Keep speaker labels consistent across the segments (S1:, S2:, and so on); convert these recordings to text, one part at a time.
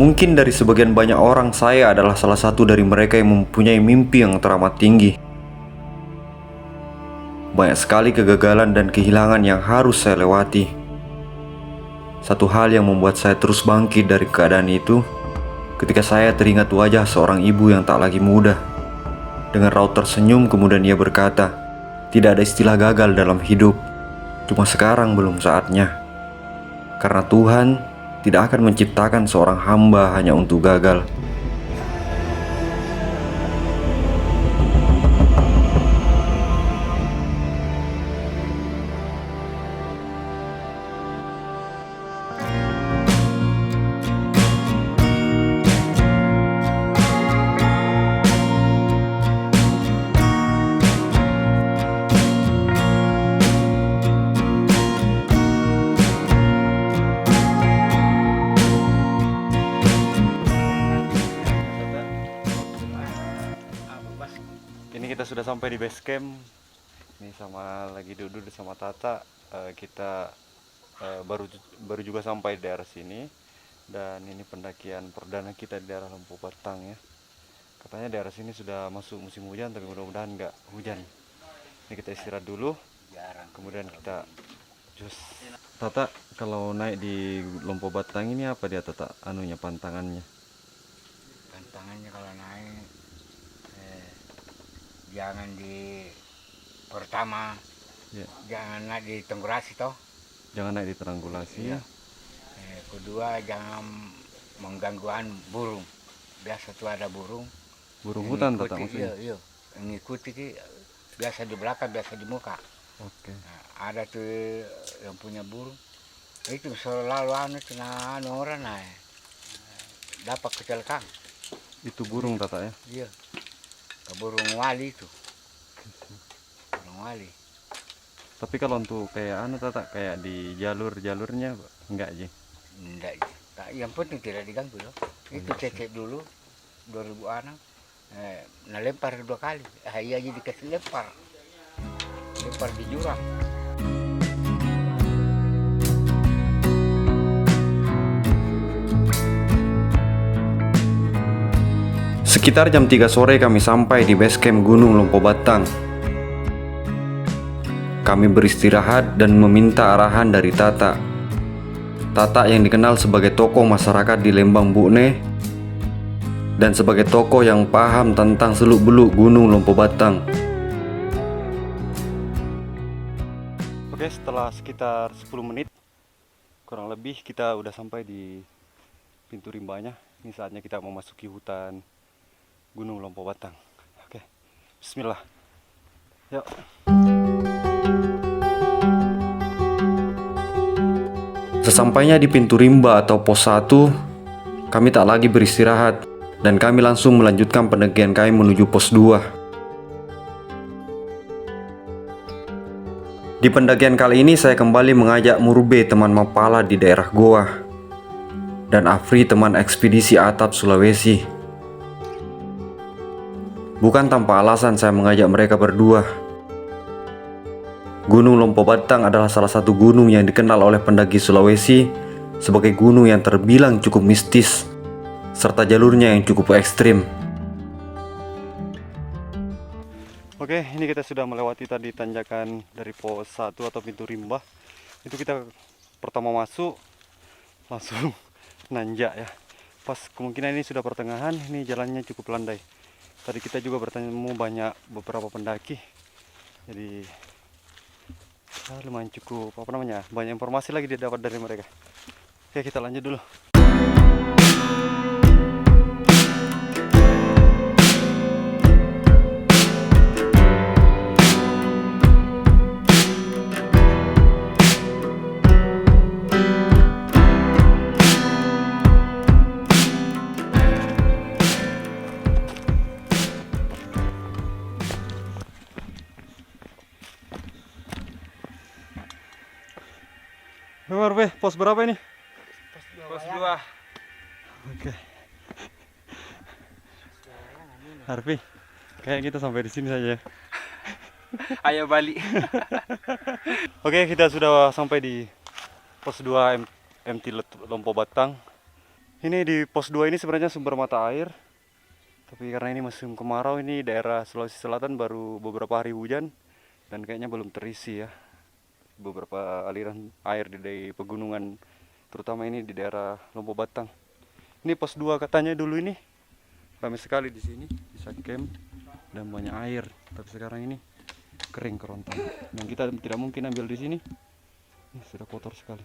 S1: Mungkin dari sebagian banyak orang, saya adalah salah satu dari mereka yang mempunyai mimpi yang teramat tinggi. Banyak sekali kegagalan dan kehilangan yang harus saya lewati. Satu hal yang membuat saya terus bangkit dari keadaan itu, ketika saya teringat wajah seorang ibu yang tak lagi muda. Dengan raut tersenyum kemudian ia berkata, "Tidak ada istilah gagal dalam hidup. Cuma sekarang belum saatnya. Karena Tuhan tidak akan menciptakan seorang hamba hanya untuk gagal." Ini kita sudah sampai di base camp. Ini lagi duduk sama Tata. Kita baru juga sampai di daerah sini. Dan ini pendakian perdana kita di daerah Lempo Batang ya. Katanya daerah sini sudah masuk musim hujan, tapi mudah-mudahan nggak hujan. Ini kita istirahat dulu. Kemudian kita just. Tata, kalau naik di Lempo Batang ini apa dia Tata? Pantangannya?
S2: Tantangannya kalau naik jangan di pertama jangan naik di Tenggulasi toh.
S1: Jangan naik di Tranggulasi ya.
S2: Kedua jangan menggangguan burung. Biasa tuh ada burung
S1: Hutan Tata maksudnya?
S2: Iya, ngikuti biasa di belakang, biasa di muka.
S1: Oke.
S2: Nah, ada tuh yang punya burung. Itu selalu orang dapat kecelakaan.
S1: Itu burung Tata ya?
S2: Iya. Burung wali itu. Burung wali.
S1: Tapi kalau untuk kayak Tata, kayak di jalurnya enggak Ji?
S2: Enggak. Yang penting tidak diganggu loh. Itu cecek dulu 2000-an. Nah lempar 2 kali. Iya jadi dikasih lempar di jurang.
S1: Sekitar jam 3 sore kami sampai di base camp Gunung Lempo Batang. Kami beristirahat dan meminta arahan dari Tata. Tata yang dikenal sebagai tokoh masyarakat di Lembang Bukne dan sebagai tokoh yang paham tentang seluk-beluk Gunung Lempo Batang. Oke, setelah sekitar 10 menit kurang lebih kita udah sampai di pintu rimbanya. Ini saatnya kita memasuki hutan Gunung Lempo Batang. Oke, bismillah. Yuk. Sesampainya di pintu rimba atau pos 1, kami tak lagi beristirahat dan kami langsung melanjutkan pendakian kami menuju pos 2. Di pendakian kali ini saya kembali mengajak Murbe, teman mapala di daerah Goa, dan Afri, teman ekspedisi atap Sulawesi. Bukan tanpa alasan saya mengajak mereka berdua. Gunung Lempo Batang adalah salah satu gunung yang dikenal oleh pendaki Sulawesi sebagai gunung yang terbilang cukup mistis, serta jalurnya yang cukup ekstrim. Oke, ini kita sudah melewati tadi tanjakan dari pos 1 atau pintu rimba. Itu kita pertama masuk langsung nanjak ya. Pas kemungkinan ini sudah pertengahan, ini jalannya cukup landai. Tadi kita juga bertemu beberapa pendaki. Jadi lumayan cukup banyak informasi lagi didapat dari mereka. Oke, kita lanjut dulu. Pos berapa ini?
S2: Pos 2.
S1: Oke. Harvey, kayak kita sampai di sini saja.
S2: Ayo balik.
S1: Oke, kita sudah sampai di pos 2 MT Lempo Batang. Ini di pos 2 ini sebenarnya sumber mata air. Tapi karena ini musim kemarau, ini daerah Sulawesi Selatan baru beberapa hari hujan dan kayaknya belum terisi ya. Beberapa aliran air di pegunungan, terutama ini di daerah Lombok Batang. Ini pos 2 katanya dulu ini ramai sekali di sini, bisa camp dan banyak air. Tapi sekarang ini kering kerontang. Dan kita tidak mungkin ambil di sini. Ini sudah kotor sekali.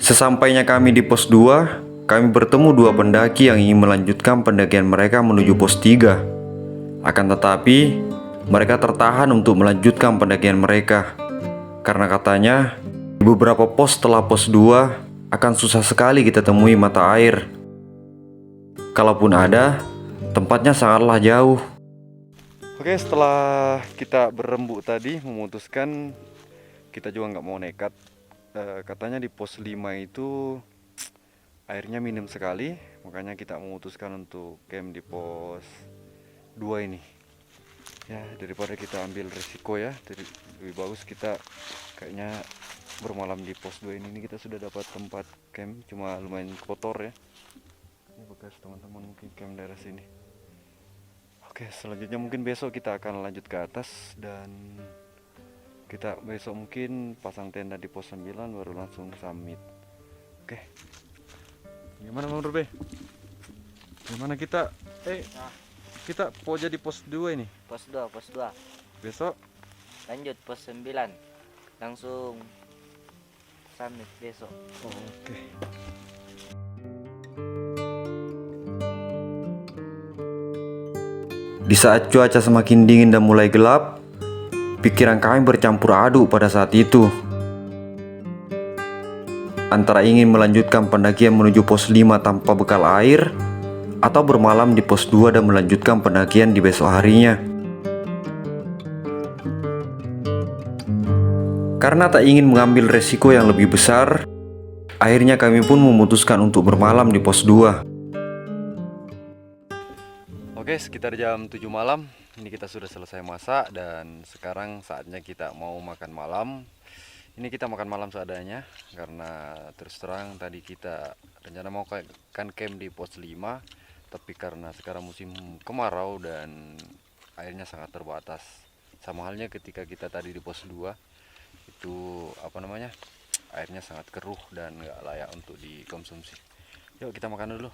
S1: Sesampainya kami di pos 2, kami bertemu dua pendaki yang ingin melanjutkan pendakian mereka menuju pos 3. Akan tetapi, mereka tertahan untuk melanjutkan pendakian mereka. Karena katanya, di beberapa pos setelah pos 2, akan susah sekali kita temui mata air. Kalaupun ada, tempatnya sangatlah jauh. Oke, setelah kita berembuk tadi, memutuskan kita juga nggak mau nekat. Katanya di pos 5 itu airnya minim sekali, makanya kita memutuskan untuk camp di pos 2 ini. Ya, daripada kita ambil risiko ya, lebih bagus kita kayaknya bermalam di pos 2 ini. Ini kita sudah dapat tempat camp, cuma lumayan kotor ya. Ini bekas teman-teman mungkin camp daerah sini. Oke, selanjutnya mungkin besok kita akan lanjut ke atas dan kita besok mungkin pasang tenda di pos 9 baru langsung summit. Oke. Gimana Bang Rube? Gimana kita kita mau jadi pos 2 ini?
S3: Pos 2.
S1: Besok
S3: Lanjut pos 9. Langsung summit besok.
S1: Oke. Di saat cuaca semakin dingin dan mulai gelap, pikiran kami bercampur aduk pada saat itu. Antara ingin melanjutkan pendakian menuju pos 5 tanpa bekal air, atau bermalam di pos 2 dan melanjutkan pendakian di besok harinya. Karena tak ingin mengambil resiko yang lebih besar, akhirnya kami pun memutuskan untuk bermalam di pos 2. Oke, sekitar jam 7 malam, ini kita sudah selesai masak dan sekarang saatnya kita mau makan malam. Ini kita makan malam seadanya karena terus terang tadi kita rencana mau kan camp di pos 5, tapi karena sekarang musim kemarau dan airnya sangat terbatas. Sama halnya ketika kita tadi di pos 2, itu airnya sangat keruh dan nggak layak untuk dikonsumsi. Yuk kita makan dulu.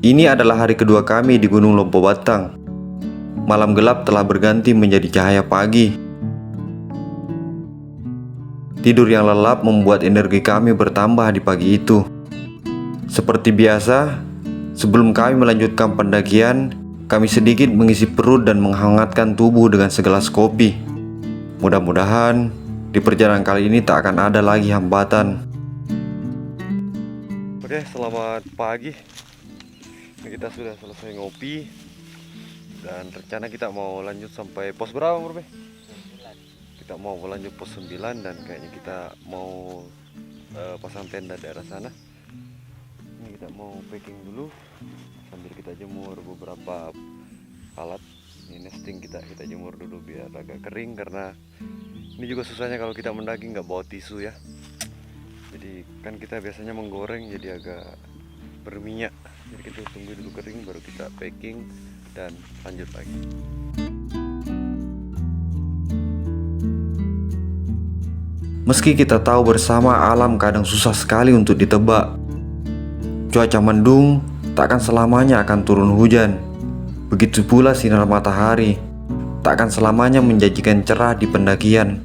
S1: Ini adalah hari kedua kami di Gunung Lombok Batang. Malam gelap telah berganti menjadi cahaya pagi. Tidur yang lelap membuat energi kami bertambah di pagi itu. Seperti biasa, sebelum kami melanjutkan pendakian, kami sedikit mengisi perut dan menghangatkan tubuh dengan segelas kopi. Mudah-mudahan di perjalanan kali ini tak akan ada lagi hambatan. Oke, selamat pagi. Kita sudah selesai ngopi dan rencana kita mau lanjut sampai pos berapa, Bro? Kita mau lanjut pos 9 dan kayaknya kita mau pasang tenda daerah sana. Ini kita mau packing dulu sambil kita jemur beberapa alat. Ini nesting kita jemur dulu biar agak kering, karena ini juga susahnya kalau kita mendaki nggak bawa tisu ya. Jadi kan kita biasanya menggoreng jadi agak berminyak. Jadi kita tunggu dulu kering baru kita packing dan lanjut lagi. Meski kita tahu bersama alam kadang susah sekali untuk ditebak. Cuaca mendung takkan selamanya akan turun hujan. Begitu pula sinar matahari takkan selamanya menjanjikan cerah di pendakian.